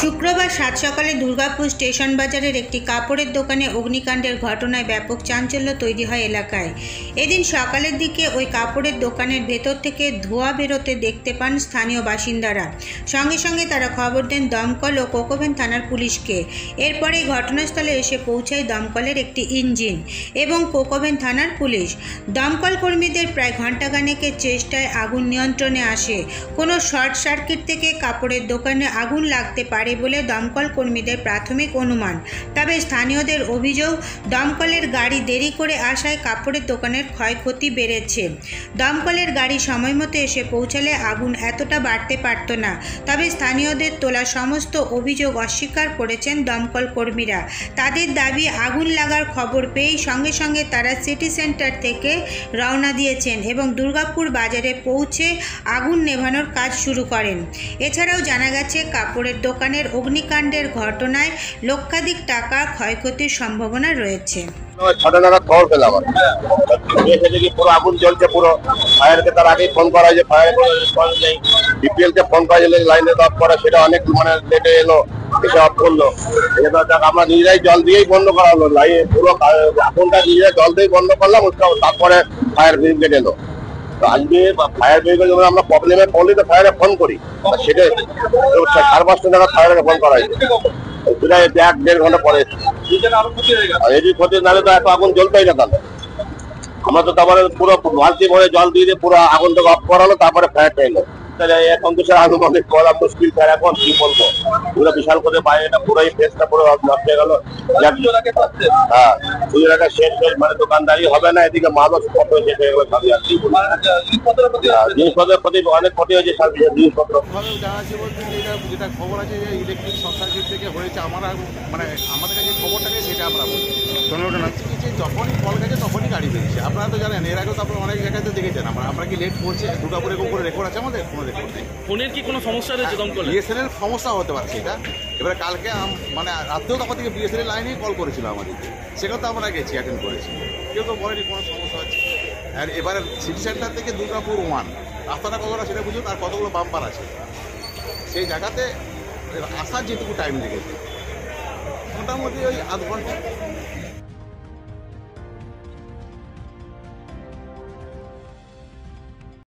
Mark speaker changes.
Speaker 1: শুক্রবার সাত সকালে দুর্গাপুর স্টেশন বাজারের একটি কাপড়ের দোকানে অগ্নিকাণ্ডের ঘটনায় ব্যাপক চাঞ্চল্য তৈরি হয় এলাকায়। এদিন সকালের দিকে ওই কাপড়ের দোকানের ভেতর থেকে ধোঁয়া বেরোতে দেখতে পান স্থানীয় বাসিন্দারা। সঙ্গে সঙ্গে তারা খবর দেন দমকল ও কোকোভেন থানার পুলিশকে। এরপরে ঘটনাস্থলে এসে পৌঁছায় দমকলের একটি ইঞ্জিন এবং কোকোভেন থানার পুলিশ। দমকল কর্মীদের প্রায় ঘণ্টাখানেকের চেষ্টায় আগুন নিয়ন্ত্রণে আসে। কোনো শর্ট সার্কিট থেকে কাপড়ের দোকানে আগুন লাগতে পারে বলে দমকল কর্মীদের প্রাথমিক অনুমান। তবে স্থানীয়দের অভিযোগ, দমকলের গাড়ি দেরি করে আসায় কাপড়ের দোকানের ক্ষয়ক্ষতি বেড়েছে। দমকলের গাড়ি সময়মতো এসে পৌঁছালে আগুন এতটা বাড়তে পারত না। তবে স্থানীয়দের তোলা সমস্ত অভিযোগ অস্বীকার করেছেন দমকল কর্মীরা। তাদের দাবি, আগুন লাগার খবর পেয়েই সঙ্গে সঙ্গে তারা সিটি সেন্টার থেকে রওনা দিয়েছেন এবং দুর্গাপুর বাজারে পৌঁছে আগুন নেভানোর কাজ শুরু করেন। এছাড়াও জানা গেছে, কাপড়ের দোকানের অগ্নিকাণ্ডের ঘটনায় লক্ষাধিক টাকা ক্ষয়ক্ষতির সম্ভাবনা রয়েছে।
Speaker 2: ছটা নাগাদ খবর পেলাম, এসে দেখি পুরো আগুন জ্বলছে। পুরো ফায়ারকে তার আগেই ফোন করা যে ফায়ার রেসপন্স নেই। বিপিএল কে ফোন করা যে লাইনে অফ করা, সেটা অনেক লেটে এলো, এসে অফ করলো। আমরা নিজেরাই জল দিয়েই বন্ধ করা হলো, লাইনে পুরো আগুনটা নিজেরা জল দিয়েই বন্ধ করলাম। তারপরে ফায়ার ব্রিগেড এলো। তো আজকে ফায়ার ব্রিগেড যখন আমরা প্রবলেমে পড়লি তো ফায়ারে ফোন করি, সেটা 5:30 নাগাদ ফায়ারকে ফোন করা হয়েছে। সেটা 1-1.5 ঘন্টা পরে এদিক ক্ষতি নাহলে তো এত আগুন জ্বলতেই না। তাহলে আমরা তো তারপরে পুরো বালতি ভরে জল দিয়ে পুরো আগুনটাকে অফ করালো, তারপরে ফায়ারটা এলো। তাহলে এখন তো স্যার আগুন অনেক করা মুশকিল। স্যার এখন কি বলবো, পুরো বিশাল করে বাইরেটা পুরোই ফেসটা পুরো নষ্ট হয়ে গেল। হ্যাঁ, পুজোটা শেষ শেষ, মানে দোকানদারি হবে না, এদিকে মালও কত শেষ হয়ে গেলো। সবই আর কি বলবো, জিনিসপত্রের ক্ষতি, অনেক ক্ষতি হয়েছে স্যার। জিনিসপত্র
Speaker 3: জানা আছে বলতে যেটা খবর আছে যে ইলেকট্রিক শর্ট সার্কিট থেকে হয়েছে। আমরা মানে আমাদের কাছে খবরটাকে সেটা আমরা বলছি যে যখনই কল গেছে তখনই গাড়ি পেয়েছে। আপনারা তো জানেন, এর আগেও তো আপনারা অনেক জায়গাতে দেখেছেন। আমরা কি লেট করছে? দুর্গাপুরে উপরে রেকর্ড আছে আমাদের? কোনো রেকর্ড নেই।
Speaker 4: ফোনের কি কোনো সমস্যা রয়েছে? দমকল
Speaker 3: বিএসএনএল সমস্যা হতে পারছে এটা। এবারে কালকে মানে রাত্রেও তখন থেকে বিএসএনএল লাইনেই কল করেছিল আমাদেরকে, সেখানে তো আমরা গেছি, অ্যাটেন্ড করেছি। কেউ তো বলেনি কোনো সমস্যা হচ্ছে। আর এবারে সিটি সেন্টার থেকে দুর্গাপুর 1 রাস্তাটা কতটা সেটা বুঝুন, আর কতগুলো বাম্পার আছে সেই জায়গাতে আসার যেটুকু টাইম লেগেছে মোটামুটি ওই আধ ঘন্টা।